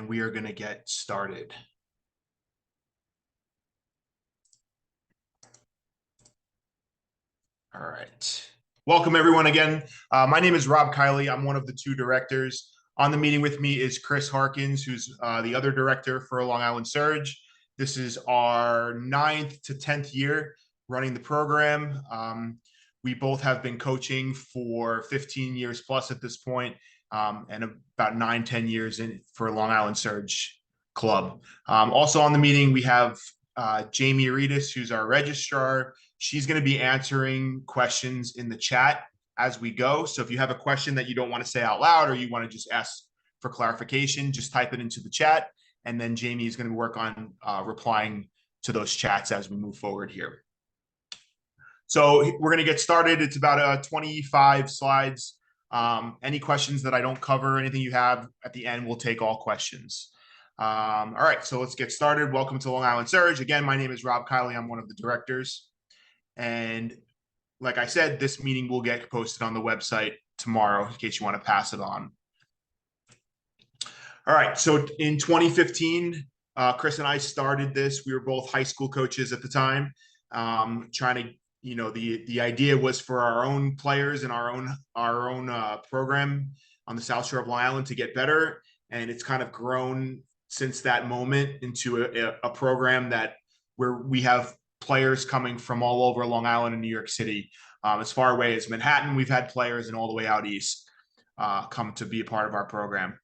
and we are going to get started. All right. Welcome, everyone, again. My name is Rob Kiley. I'm one of the two directors. On the meeting with me is Chris Harkins, who's the other director for Long Island Surge. This is our 9th to 10th year running the program. We both have been coaching for 15 years plus at this point, and about 9-10 years in for Long Island Surge Club. Also on the meeting, we have Jamie Aridis, who's our registrar. She's going to be answering questions in the chat as we go. So if you have a question that you don't want to say out loud or you want to just ask for clarification, just type it into the chat. And then Jamie is going to work on replying to those chats as we move forward here. So we're going to get started. It's about 25 slides. Any questions that I don't cover, anything you have at the end, we'll take all questions. All right, so let's get started. Welcome to Long Island Surge. Again, my name is Rob Kiley. I'm one of the directors. And like I said, this meeting will get posted on the website tomorrow in case you want to pass it on. All right, so in 2015, Chris and I started this. We were both high school coaches at the time, trying to, the idea was for our own players and our own program on the South Shore of Long Island to get better. And it's kind of grown since that moment into a program that where we have players coming from all over Long Island and New York City. As far away as Manhattan, we've had players, and all the way out east come to be a part of our program.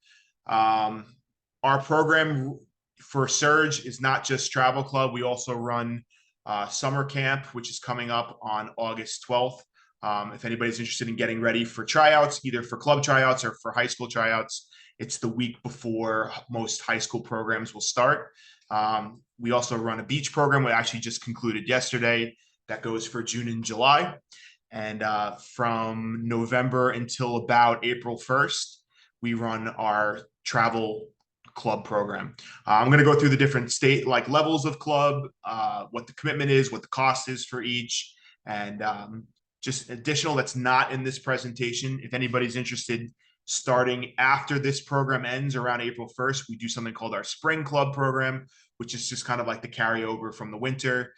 Our program for Surge is not just travel club. We also run summer camp, which is coming up on August 12th. If anybody's interested in getting ready for tryouts, either for club tryouts or for high school tryouts, it's the week before most high school programs will start. We also run a beach program. We actually just concluded yesterday that goes for June and July. And from November until about April 1st, we run our travel club program. I'm going to go through the different levels of club, what the commitment is, what the cost is for each, and just additional that's not in this presentation. If anybody's interested, starting after this program ends around April 1st, we do something called our spring club program, which is just kind of like the carryover from the winter,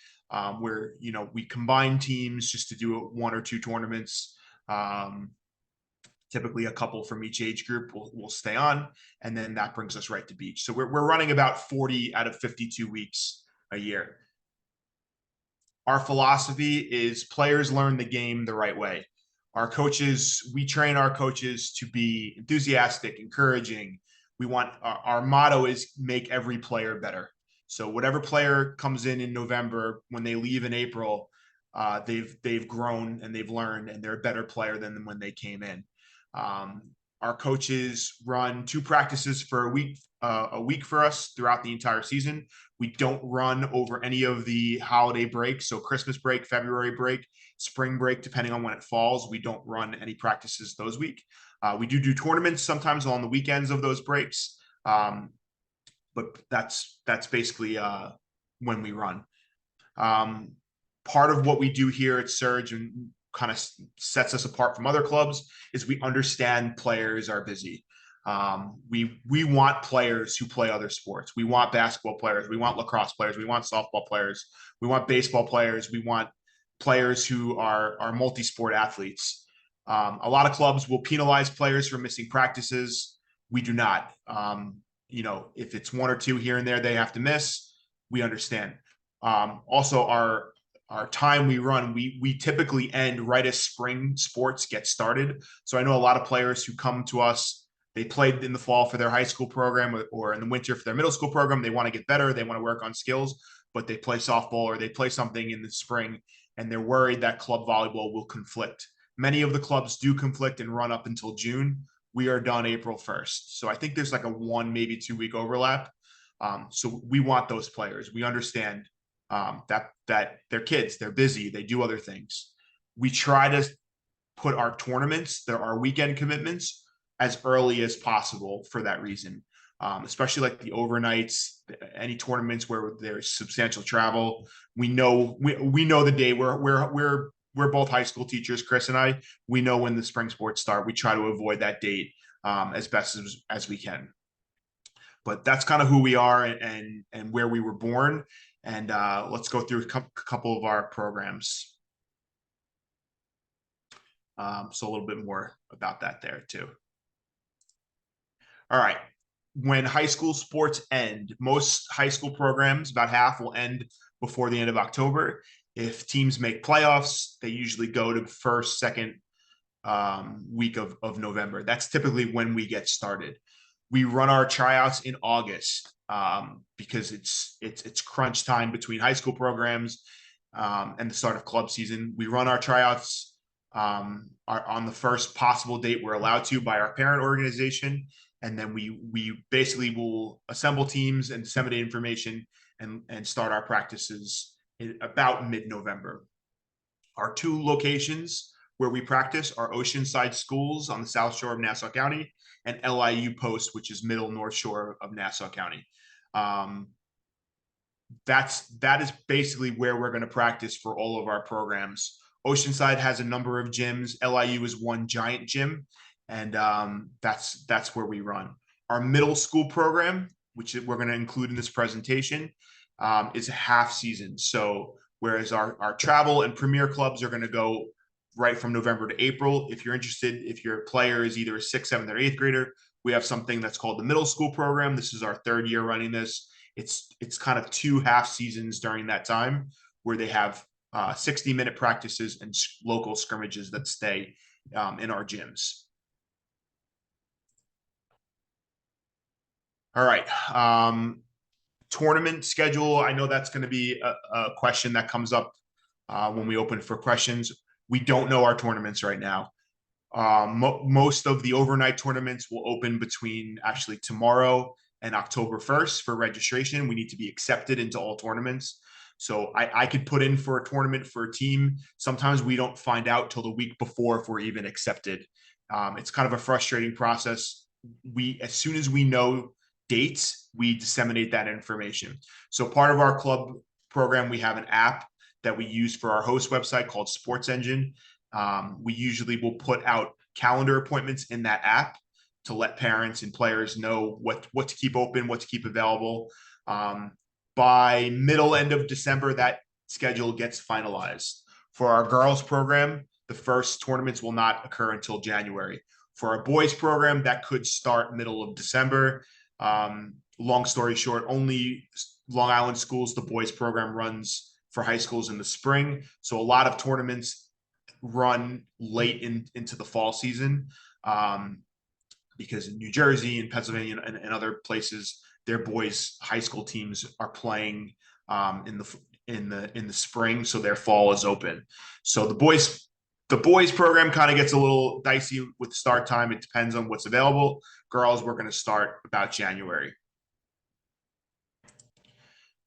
where, we combine teams just to do 1 or 2 tournaments. Typically a couple from each age group will stay on, and then that brings us right to beach. So we're running about 40 out of 52 weeks a year. Our philosophy is players learn the game the right way. We train our coaches to be enthusiastic, encouraging. We want our motto is make every player better. So whatever player comes in November, when they leave in April, they've grown and they've learned, and they're a better player than when they came in. Our coaches run 2 practices for a week for us throughout the entire season. We don't run over any of the holiday breaks. So Christmas break, February break, spring break, depending on when it falls, we don't run any practices those weeks. We do tournaments sometimes on the weekends of those breaks. But that's basically when we run. Part of what we do here at Surge and kind of sets us apart from other clubs is we understand players are busy. We want players who play other sports. We want basketball players. We want lacrosse players. We want softball players. We want baseball players. We want players who are multi-sport athletes. A lot of clubs will penalize players for missing practices. We do not. If it's 1 or 2 here and there they have to miss, we understand. Also, our time we run, we typically end right as spring sports get started. So I know a lot of players who come to us, they played in the fall for their high school program or in the winter for their middle school program. They want to get better. They want to work on skills, but they play softball or they play something in the spring, and they're worried that club volleyball will conflict. Many of the clubs do conflict and run up until June. We are done April 1st. So I think there's like a 1, maybe 2 week overlap. So we want those players. We understand that they're kids, they're busy, they do other things. We try to put our tournaments, our weekend commitments, as early as possible for that reason. Especially like the overnights, any tournaments where there's substantial travel. We know the day. We're both high school teachers, Chris and I. We know when the spring sports start. We try to avoid that date as best as we can. But that's kind of who we are and where we were born. And let's go through a couple of our programs. So a little bit more about that there too. All right. When high school sports end, most high school programs, about half, will end before the end of October. If teams make playoffs, they usually go to first, second week of November. That's typically when we get started. We run our tryouts in August because it's crunch time between high school programs and the start of club season. We run our tryouts on the first possible date we're allowed to by our parent organization, and then we basically will assemble teams and disseminate information and start our practices in about mid-November. Our two locations where we practice are Oceanside Schools on the South Shore of Nassau County and LIU Post, which is Middle North Shore of Nassau County. That is basically where we're going to practice for all of our programs. Oceanside has a number of gyms. LIU is one giant gym, and that's where we run. Our middle school program, which we're going to include in this presentation, is a half season. So whereas our travel and premier clubs are going to go right from November to April. If you're interested, if your player is either a 6th, 7th, or 8th grader, we have something that's called the middle school program. This is our 3rd year running this. It's kind of 2 half seasons during that time where they have 60-minute practices and local scrimmages that stay in our gyms. All right. Tournament schedule. I know that's going to be a question that comes up when we open for questions. We don't know our tournaments right now. Most of the overnight tournaments will open between actually tomorrow and October 1st for registration. We need to be accepted into all tournaments. So I could put in for a tournament for a team. Sometimes we don't find out till the week before if we're even accepted. It's kind of a frustrating process. As soon as we know dates, we disseminate that information. So part of our club program, we have an app that we use for our host website called Sports Engine. We usually will put out calendar appointments in that app to let parents and players know what to keep open, what to keep available. By middle end of December, that schedule gets finalized. For our girls program, the first tournaments will not occur until January. For our boys program, that could start middle of December. Long story short, only Long Island schools, the boys program runs for high schools in the spring. So a lot of tournaments run late into the fall season because in New Jersey and Pennsylvania and other places, their boys high school teams are playing in the spring, so their fall is open. So the boys program kind of gets a little dicey with start time. It depends on what's available. Girls, we're going to start about January.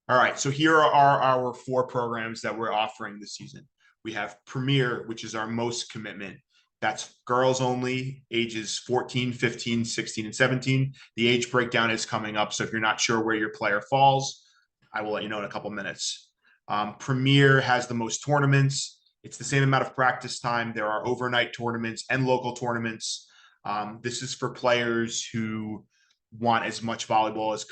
All right, so here are our 4 programs that we're offering this season. We have Premier, which is our most commitment. That's girls only, ages 14, 15, 16, and 17. The age breakdown is coming up, so if you're not sure where your player falls, I will let you know in a couple minutes. Premier has the most tournaments. It's the same amount of practice time. There are overnight tournaments and local tournaments. This is for players who want as much volleyball as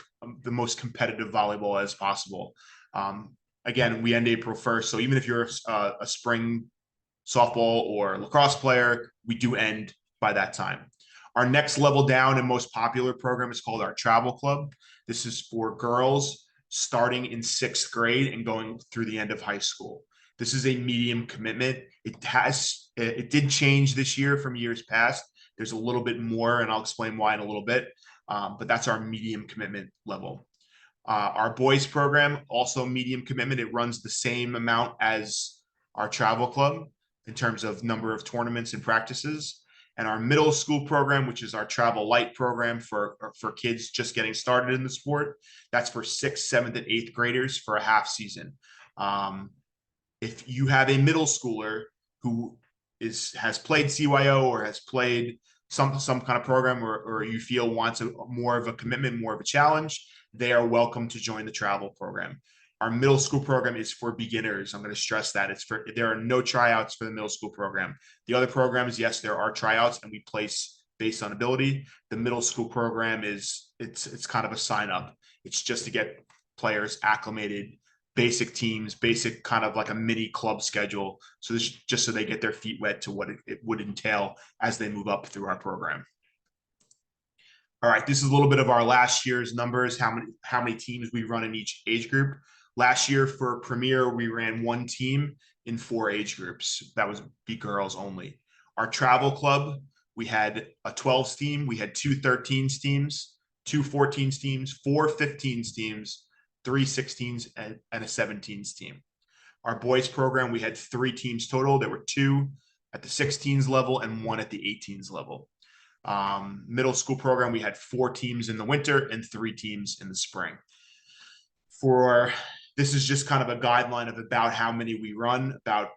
the most competitive volleyball as possible. Again, we end April 1st. So even if you're a spring softball or lacrosse player, we do end by that time. Our next level down and most popular program is called our Travel Club. This is for girls starting in 6th grade and going through the end of high school. This is a medium commitment. It did change this year from years past. There's a little bit more, and I'll explain why in a little bit. But that's our medium commitment level. Our boys program, also medium commitment. It runs the same amount as our travel club in terms of number of tournaments and practices. And our middle school program, which is our travel light program for kids just getting started in the sport, that's for 6th, 7th, and 8th graders for a half season. If you have a middle schooler who has played CYO or has played some kind of program or you feel wants more of a commitment, more of a challenge, they are welcome to join the travel program. Our middle school program is for beginners. I'm going to stress that there are no tryouts for the middle school program. The other programs, yes, there are tryouts, and we place based on ability. The middle school program it's kind of a sign up. It's just to get players acclimated, basic teams, basic kind of like a mini club schedule. So this just so they get their feet wet to what it would entail as they move up through our program. All right, this is a little bit of our last year's numbers, how many teams we run in each age group. Last year for Premier, we ran one team in 4 age groups. That was be girls only. Our travel club, we had a 12s team, we had 2 13s teams, 2 14s teams, 4 15s teams, 3 16s, and a 17s team. Our boys program, we had 3 teams total. There were 2 at the 16s level and 1 at the 18s level. Middle school program, we had 4 teams in the winter and 3 teams in the spring. This is just kind of a guideline of about how many we run, about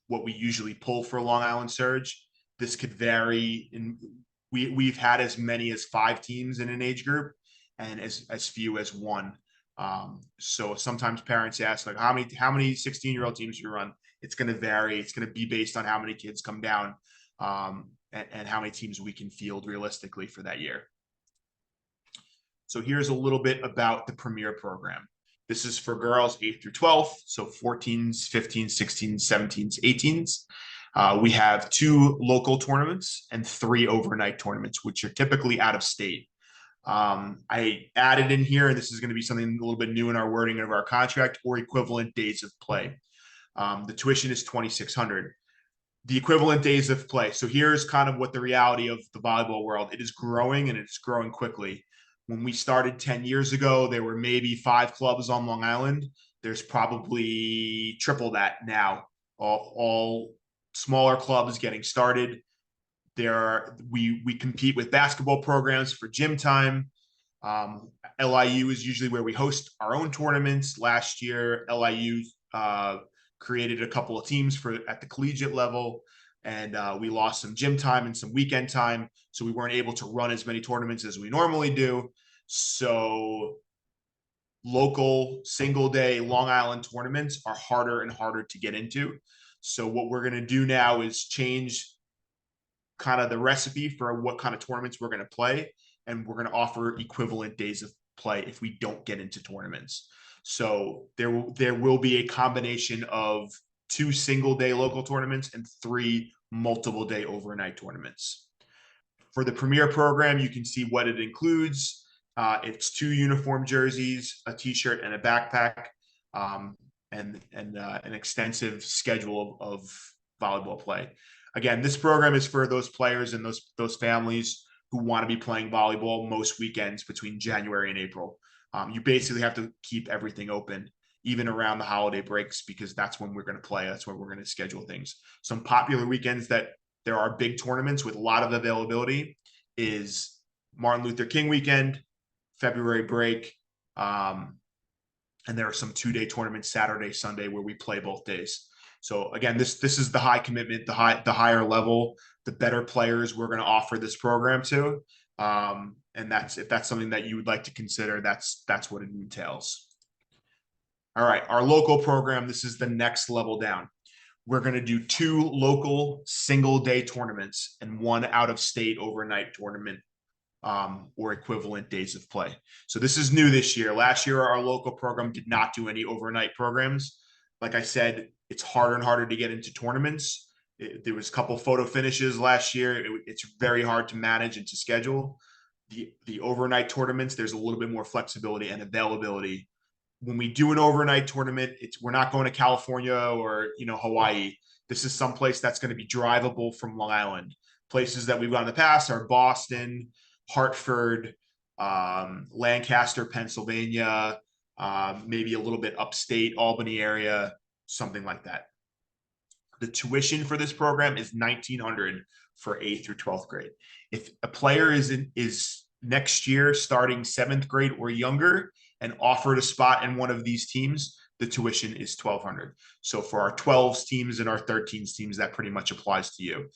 what we usually pull for Long Island Surge. This could vary. We've had as many as 5 teams in an age group and as few as 1. So sometimes parents ask, like, how many 16-year-old teams you run? It's going to vary. It's going to be based on how many kids come down, and how many teams we can field realistically for that year. So here's a little bit about the Premier program. This is for girls 8 through 12, so 14s, 15s, 16s, 17s, 18s. We have 2 local tournaments and 3 overnight tournaments, which are typically out of state. I added in here, and this is going to be something a little bit new in our wording of our contract, or equivalent days of play. The tuition is $2,600. The equivalent days of play. So here's kind of what the reality of the volleyball world. It is growing, and it's growing quickly. When we started 10 years ago, there were maybe 5 clubs on Long Island. There's probably triple that now. All smaller clubs getting started. We compete with basketball programs for gym time. LIU is usually where we host our own tournaments. Last year, LIU created a couple of teams at the collegiate level, and we lost some gym time and some weekend time, so we weren't able to run as many tournaments as we normally do. So local single day Long Island tournaments are harder and harder to get into. So what we're going to do now is change kind of the recipe for what kind of tournaments we're going to play, and we're going to offer equivalent days of play if we don't get into tournaments. So there will be a combination of 2 single day local tournaments and 3 multiple day overnight tournaments. For the Premier program, you can see what it includes. It's 2 uniform jerseys, a t-shirt, and a backpack, and an extensive schedule of volleyball play. Again, this program is for those players and those families who want to be playing volleyball most weekends between January and April. You basically have to keep everything open, even around the holiday breaks, because that's when we're going to play. That's when we're going to schedule things. Some popular weekends that there are big tournaments with a lot of availability is Martin Luther King weekend, February break, and there are some 2-day tournaments, Saturday, Sunday, where we play both days. So again, this is the high commitment, the higher level, the better players we're going to offer this program to. And if that's something that you would like to consider, that's what it entails. All right, our local program, this is the next level down. We're going to do 2 local single day tournaments and 1 out of state overnight tournament, or equivalent days of play. So this is new this year. Last year, our local program did not do any overnight programs. Like I said, it's harder and harder to get into tournaments. There was a couple photo finishes last year. It's very hard to manage and to schedule. The overnight tournaments, there's a little bit more flexibility and availability. When we do an overnight tournament, we're not going to California or Hawaii. This is someplace that's going to be drivable from Long Island. Places that we've gone in the past are Boston, Hartford, Lancaster, Pennsylvania, maybe a little bit upstate, Albany area, something like that. The tuition for this program is $1,900 for 8th through 12th grade. If a player is next year starting 7th grade or younger and offered a spot in one of these teams, the tuition is $1,200. So for our 12s teams and our 13s teams, that pretty much applies to you.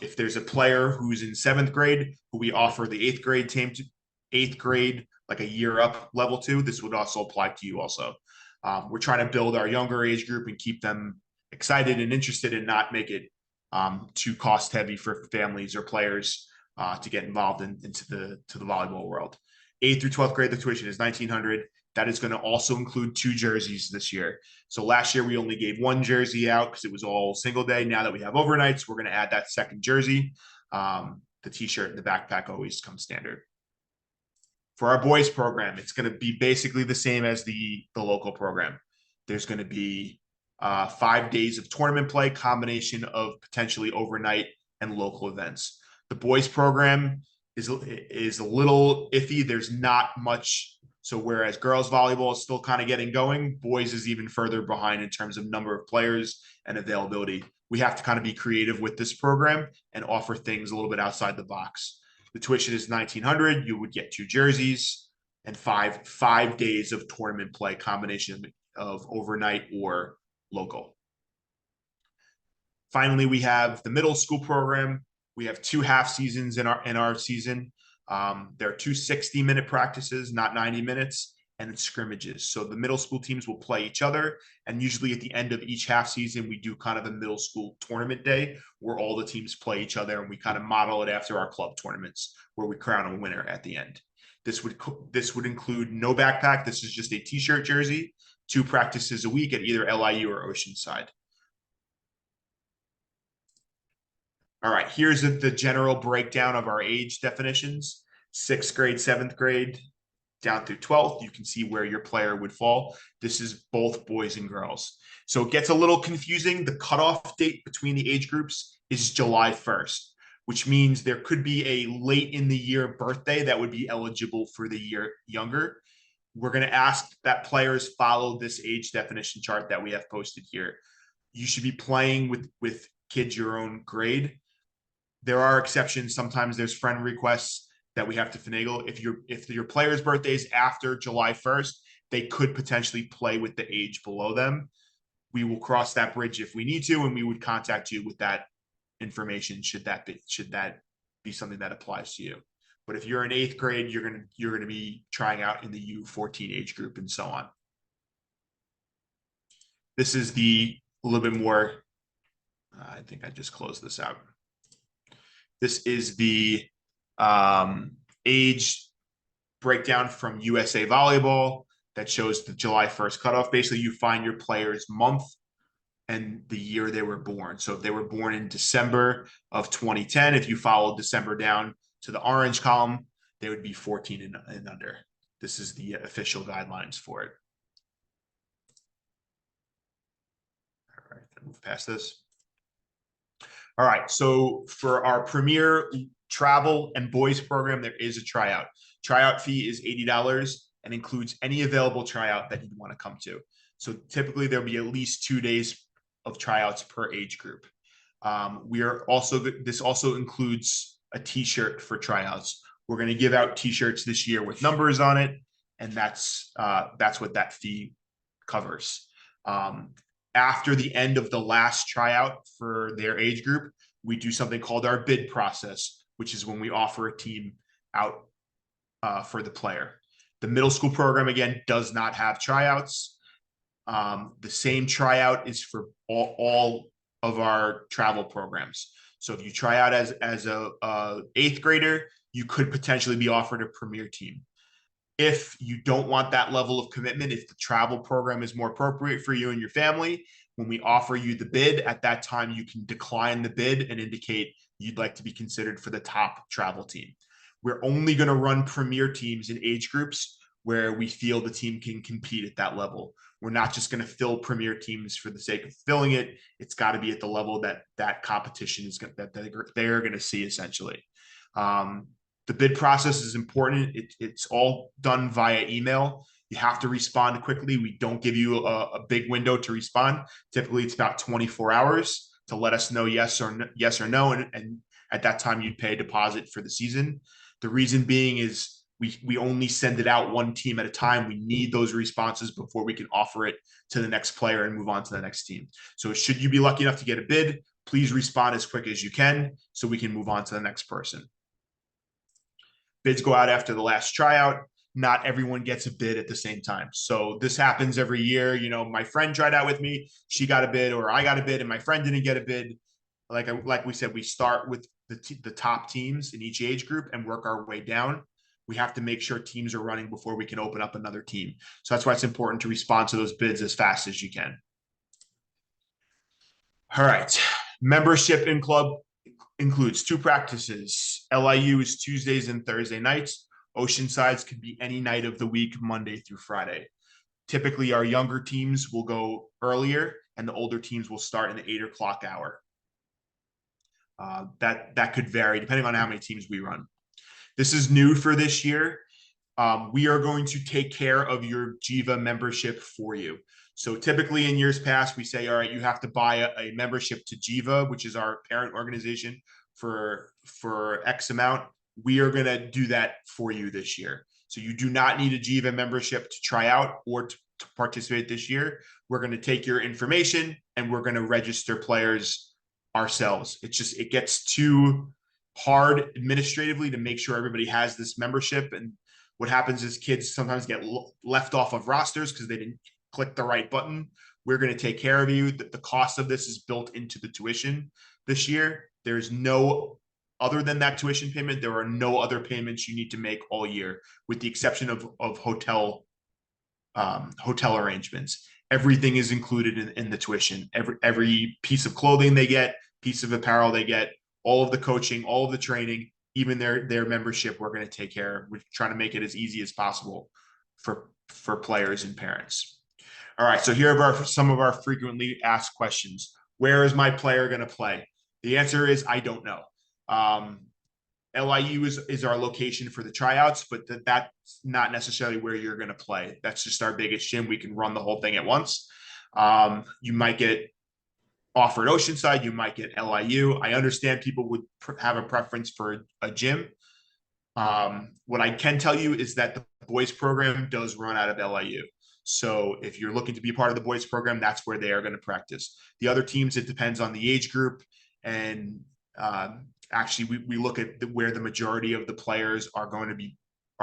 If there's a player who's in 7th grade who we offer the 8th grade team to 8th grade, like a year up level 2, this would also apply to you also. We're trying to build our younger age group and keep them excited and interested and not make it too cost heavy for families or players to get involved into the volleyball world. 8th through 12th grade, the tuition is $1,900. That is going to also include 2 jerseys this year. So last year we only gave 1 jersey out because it was all single day. Now that we have overnights, we're going to add that 2nd jersey. The t-shirt and the backpack always come standard. For our boys program, it's going to be basically the same as the local program. There's going to be 5 days of tournament play, combination of potentially overnight and local events. The boys program is a little iffy. There's not much. So whereas girls volleyball is still kind of getting going, boys is even further behind in terms of number of players and availability. We have to kind of be creative with this program and offer things a little bit outside the box. The tuition is $1,900. You would get 2 jerseys and five days of tournament play, combination of overnight or local. Finally, we have the middle school program. We have 2 half seasons in our season. There are 2 60-minute practices, not 90 minutes, and it's scrimmages. So the middle school teams will play each other. And usually at the end of each half season, we do kind of a middle school tournament day where all the teams play each other, and we kind of model it after our club tournaments where we crown a winner at the end. This would include no backpack. This is just a t-shirt jersey, 2 practices a week at either LIU or Oceanside. All right, here's the general breakdown of our age definitions. 6th grade, 7th grade, down through 12th. You can see where your player would fall. This is both boys and girls. So it gets a little confusing. The cutoff date between the age groups is July 1st, which means there could be a late in the year birthday that would be eligible for the year younger. We're going to ask that players follow this age definition chart that we have posted here. You should be playing with kids your own grade. There are exceptions. Sometimes there's friend requests that we have to finagle. If your player's birthday is after July 1st, they could potentially play with the age below them. We will cross that bridge if we need to, and we would contact you with that information should that be something that applies to you. But if you're in 8th grade, you're gonna be trying out in the U14 age group and so on. This is a little bit more. I think I just closed this out. This is the age breakdown from USA Volleyball that shows the July 1st cutoff. Basically, you find your player's month and the year they were born. So if they were born in December of 2010, if you followed December down to the orange column, they would be 14 and under. This is the official guidelines for it. All right, move past this. All right, so for our premier travel and boys program, there is a tryout. Tryout fee is $80 and includes any available tryout that you'd want to come to. So typically there'll be at least 2 days of tryouts per age group. This also includes a t-shirt for tryouts. We're going to give out t-shirts this year with numbers on it, and that's what that fee covers. After the end of the last tryout for their age group, we do something called our bid process, which is when we offer a team out for the player. The middle school program, again, does not have tryouts. The same tryout is for all of our travel programs. So if you try out as a 8th grader, you could potentially be offered a premier team. If you don't want that level of commitment, if the travel program is more appropriate for you and your family, when we offer you the bid, at that time, you can decline the bid and indicate you'd like to be considered for the top travel team. We're only going to run premier teams in age groups where we feel the team can compete at that level. We're not just going to fill premier teams for the sake of filling it. It's got to be at the level that competition is that they're going to see essentially. The bid process is important. It's all done via email. You have to respond quickly. We don't give you a big window to respond. Typically, it's about 24 hours to let us know yes or no. And at that time, you'd pay a deposit for the season. The reason being is we only send it out 1 team at a time. We need those responses before we can offer it to the next player and move on to the next team. So should you be lucky enough to get a bid, please respond as quick as you can so we can move on to the next person. Bids go out after the last tryout. Not everyone gets a bid at the same time. So this happens every year. You know, my friend tried out with me. She got a bid, or I got a bid and my friend didn't get a bid. Like we said, we start with the top teams in each age group and work our way down. We have to make sure teams are running before we can open up another team. So that's why it's important to respond to those bids as fast as you can. All right. Membership in club includes 2 practices. LIU is Tuesdays and Thursday nights. Oceanside's can be any night of the week, Monday through Friday. Typically, our younger teams will go earlier, and the older teams will start in the 8 o'clock hour. That could vary depending on how many teams we run. This is new for this year. We are going to take care of your Jiva membership for you. So typically in years past, we say, all right, you have to buy a membership to Jiva, which is our parent organization, for X amount. We are going to do that for you this year. So you do not need a Jiva membership to try out or to participate this year. We're going to take your information and we're going to register players ourselves. It gets too hard administratively to make sure everybody has this membership. And what happens is kids sometimes get left off of rosters because they didn't click the right button. We're going to take care of you. The cost of this is built into the tuition this year. There's no, other than that tuition payment, there are no other payments you need to make all year, with the exception of hotel arrangements. Everything is included in the tuition. Every piece of clothing they get, piece of apparel they get, all of the coaching, all of the training, even their membership, we're going to take care of. We're trying to make it as easy as possible for players and parents. All right, so here are some of our frequently asked questions. Where is my player going to play? The answer is I don't know. LIU is our location for the tryouts, but that's not necessarily where you're going to play. That's just our biggest gym. We can run the whole thing at once. You might get offered Oceanside, you might get LIU. I understand people would have a preference for a gym. What I can tell you is that the boys program does run out of LIU. So if you're looking to be part of the boys program, that's where they are going to practice. The other teams, it depends on the age group. And actually, we look at where the majority of the players are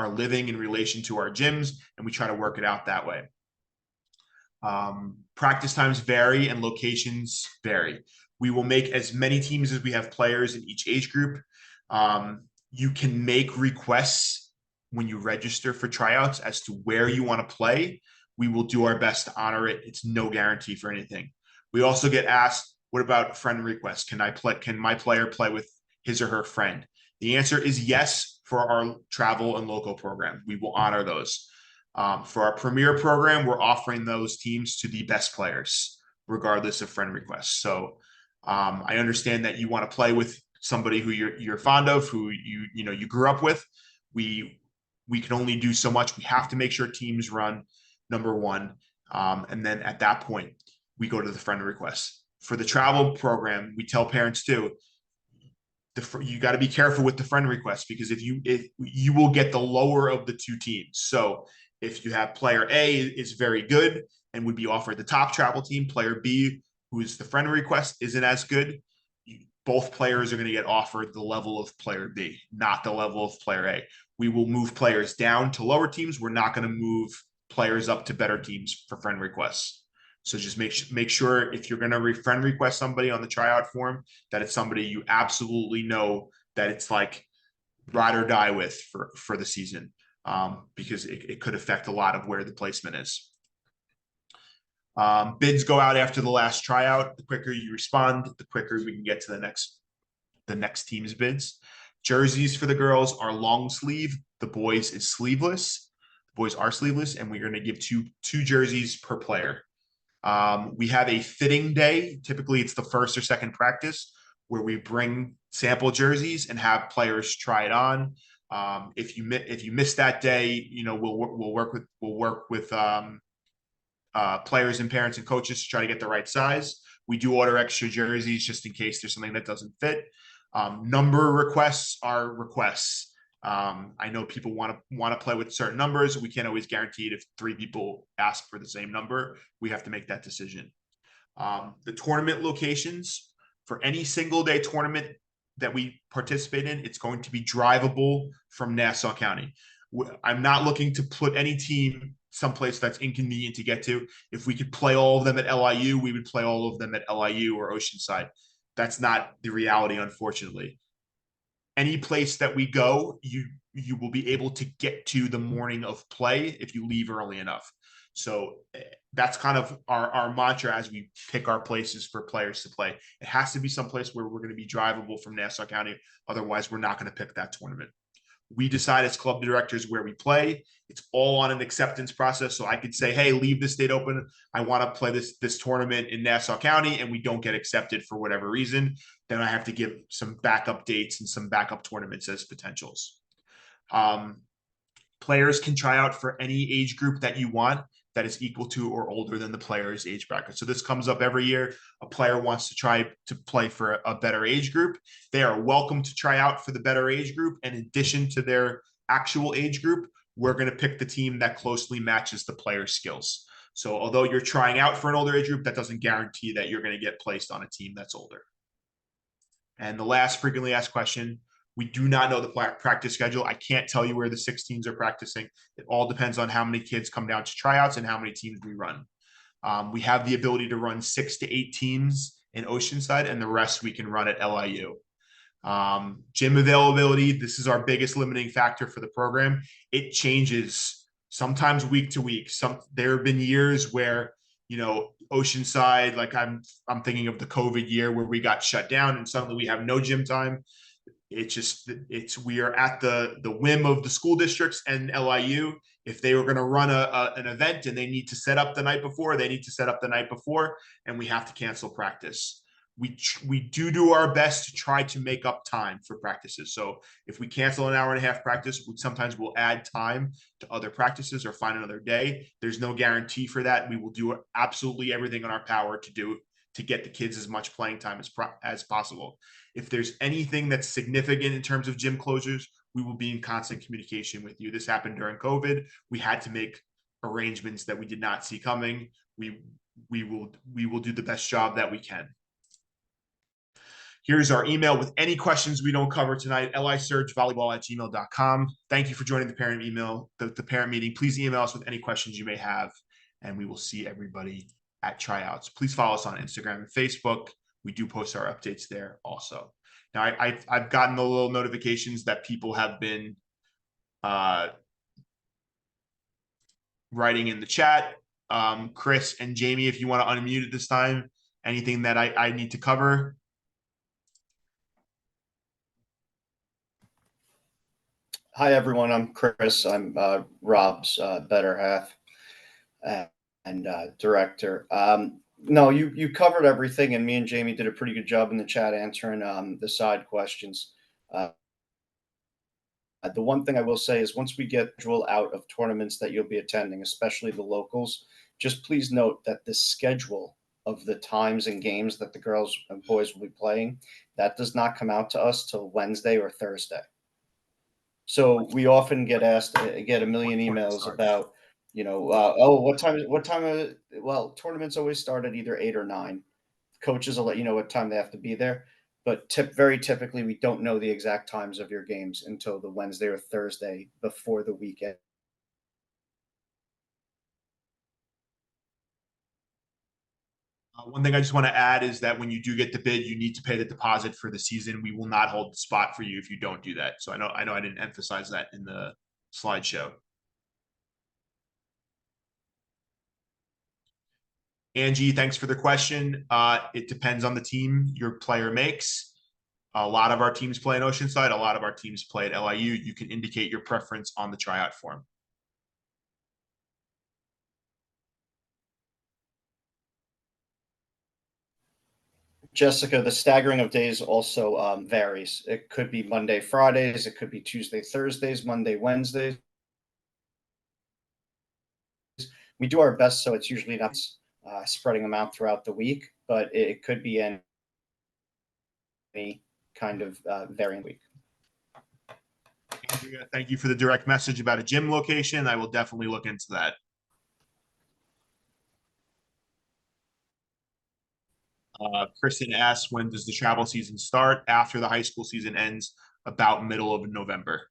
living in relation to our gyms, and we try to work it out that way. Practice times vary and locations vary. We will make as many teams as we have players in each age group. You can make requests when you register for tryouts as to where you want to play. We will do our best to honor it. It's no guarantee for anything. We also get asked, what about friend requests? Can my player play with his or her friend? The answer is yes for our travel and local program. We will honor those. For our premier program, we're offering those teams to the best players, regardless of friend requests. So I understand that you want to play with somebody who you're fond of, who you grew up with. We can only do so much. We have to make sure teams run, number one. And then at that point, we go to the friend requests. For the travel program, we tell parents too, you got to be careful with the friend requests, because if you will get the lower of the 2 teams. So if you have player A is very good and would be offered the top travel team, player B, who is the friend request, isn't as good, both players are going to get offered the level of player B, not the level of player A. We will move players down to lower teams. We're not going to move players up to better teams for friend requests. So just make sure if you're going to friend request somebody on the tryout form, that it's somebody you absolutely know that it's like ride or die with for the season, because it could affect a lot of where the placement is. Bids go out after the last tryout. The quicker you respond, the quicker we can get to the next team's bids. Jerseys for the girls are long sleeve. The boys is sleeveless. The boys are sleeveless, and we're going to give two jerseys per player. We have a fitting day. Typically, it's the first or second practice where we bring sample jerseys and have players try it on. If you miss that day, we'll work with players and parents and coaches to try to get the right size. We do order extra jerseys just in case there's something that doesn't fit. Number requests are requests. I know people want to play with certain numbers. We can't always guarantee it. If 3 people ask for the same number, we have to make that decision. The tournament locations for any single day tournament that we participate in, it's going to be drivable from Nassau County. I'm not looking to put any team someplace that's inconvenient to get to. If we could play all of them at LIU, we would play all of them at LIU or Oceanside. That's not the reality, unfortunately. any place that we go, you will be able to get to the morning of play if you leave early enough. So that's kind of our mantra as we pick our places for players to play. It has to be someplace where we're going to be drivable from Nassau County. Otherwise, we're not going to pick that tournament. We decide as club directors where we play. It's all on an acceptance process. So I could say, hey, leave this date open. I want to play this tournament in Nassau County, and we don't get accepted for whatever reason. Then I have to give some backup dates and some backup tournaments as potentials. Players can try out for any age group that you want that is equal to or older than the player's age bracket. So this comes up every year. A player wants to try to play for a better age group. They are welcome to try out for the better age group. And in addition to their actual age group, we're going to pick the team that closely matches the player's skills. So although you're trying out for an older age group, that doesn't guarantee that you're going to get placed on a team that's older. And the last frequently asked question, we do not know the practice schedule. I can't tell you where the 16s are practicing. It all depends on how many kids come down to tryouts and how many teams we run. We have the ability to run 6 to 8 teams in Oceanside, and the rest we can run at LIU. Gym availability, this is our biggest limiting factor for the program. It changes sometimes week to week. There have been years where, Oceanside, like I'm thinking of the COVID year where we got shut down and suddenly we have no gym time. We are at the whim of the school districts and LIU. If they were going to run an event and they need to set up the night before, they need to set up the night before, and we have to cancel practice. We do our best to try to make up time for practices. So if we cancel an hour and a half practice, sometimes we'll add time to other practices or find another day. There's no guarantee for that. We will do absolutely everything in our power to get the kids as much playing time as possible. If there's anything that's significant in terms of gym closures, we will be in constant communication with you. This happened during COVID. We had to make arrangements that we did not see coming. We will do the best job that we can. Here's our email with any questions we don't cover tonight, lisurgevolleyball@gmail.com. Thank you for joining the parent parent meeting. Please email us with any questions you may have, and we will see everybody at tryouts. Please follow us on Instagram and Facebook. We do post our updates there also. Now, I've gotten the little notifications that people have been writing in the chat. Chris and Jamie, if you want to unmute at this time, anything that I need to cover? Hi, everyone. I'm Chris. I'm Rob's better half and director. No, you covered everything, and me and Jamie did a pretty good job in the chat answering the side questions. The one thing I will say is once we get schedule out of tournaments that you'll be attending, especially the locals, just please note that the schedule of the times and games that the girls and boys will be playing, that does not come out to us till Wednesday or Thursday. So we often get asked, get a million emails about, oh, what time? Well, tournaments always start at either 8 or 9. Coaches will let you know what time they have to be there. But very typically, we don't know the exact times of your games until the Wednesday or Thursday before the weekend. One thing I just want to add is that when you do get the bid, you need to pay the deposit for the season. We will not hold the spot for you if you don't do that. So I know I didn't emphasize that in the slideshow. Angie, thanks for the question. It depends on the team your player makes. A lot of our teams play in Oceanside. A lot of our teams play at LIU. You can indicate your preference on the tryout form. Jessica, the staggering of days also varies. It could be Monday, Fridays. It could be Tuesday, Thursdays, Monday, Wednesdays. We do our best, so it's usually not spreading them out throughout the week, but it could be any kind of variant week. Andrea, thank you for the direct message about a gym location. I will definitely look into that. Kristen asks, when does the travel season start? After the high school season ends, about middle of November.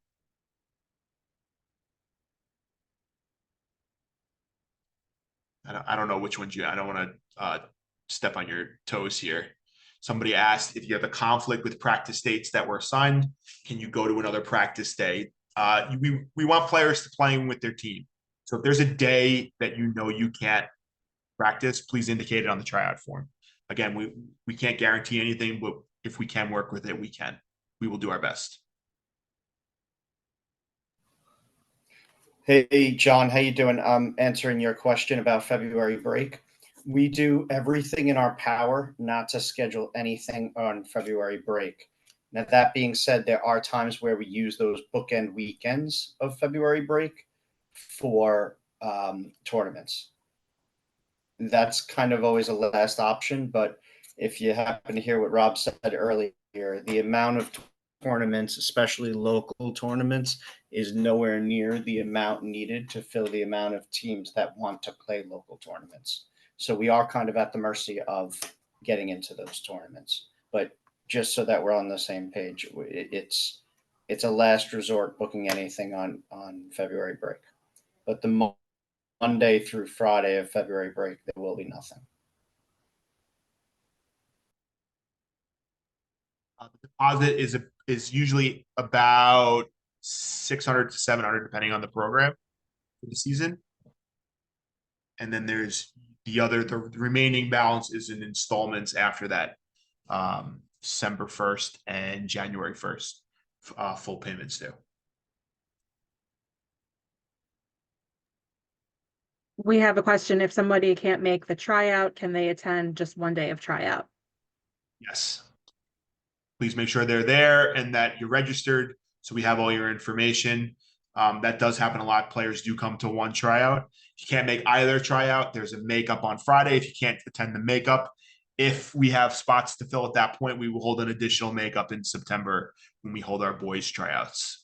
I don't know which ones I don't want to step on your toes here. Somebody asked if you have a conflict with practice dates that were assigned, can you go to another practice day? We want players to playing with their team. So if there's a day that you know you can't practice, please indicate it on the tryout form. Again, we can't guarantee anything, but if we can work with it, we can. We will do our best. Hey, John, how you doing? I'm answering your question about February break. We do everything in our power not to schedule anything on February break. Now, that being said, there are times where we use those bookend weekends of February break for tournaments. That's kind of always a last option, but if you happen to hear what Rob said earlier, the amount of tournaments, especially local tournaments, is nowhere near the amount needed to fill the amount of teams that want to play local tournaments. So we are kind of at the mercy of getting into those tournaments. But just so that we're on the same page, it's a last resort booking anything on February break. But the Monday through Friday of February break, there will be nothing. The deposit is usually about 600 to 700, depending on the program for the season. And then there's the remaining balance is in installments after that, December 1st and January 1st, full payments due. We have a question. If somebody can't make the tryout, can they attend just one day of tryout? Yes. Please make sure they're there and that you're registered so we have all your information. That does happen a lot. Players do come to one tryout. If you can't make either tryout, there's a makeup on Friday. If you can't attend the makeup, if we have spots to fill at that point, we will hold an additional makeup in September when we hold our boys tryouts.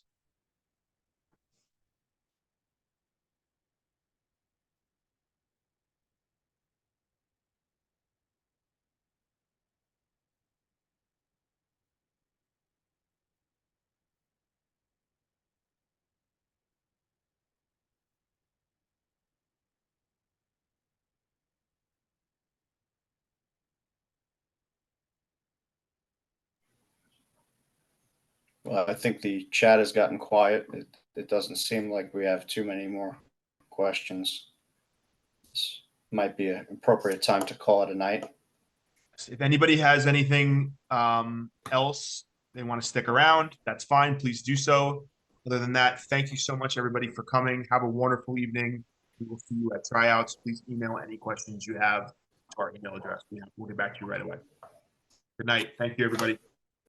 Well, I think the chat has gotten quiet. It doesn't seem like we have too many more questions. This might be an appropriate time to call it a night. If anybody has anything else they want to stick around, that's fine. Please do so. Other than that, thank you so much, everybody, for coming. Have a wonderful evening. We will see you at tryouts. Please email any questions you have to our email address. We'll get back to you right away. Good night. Thank you, everybody.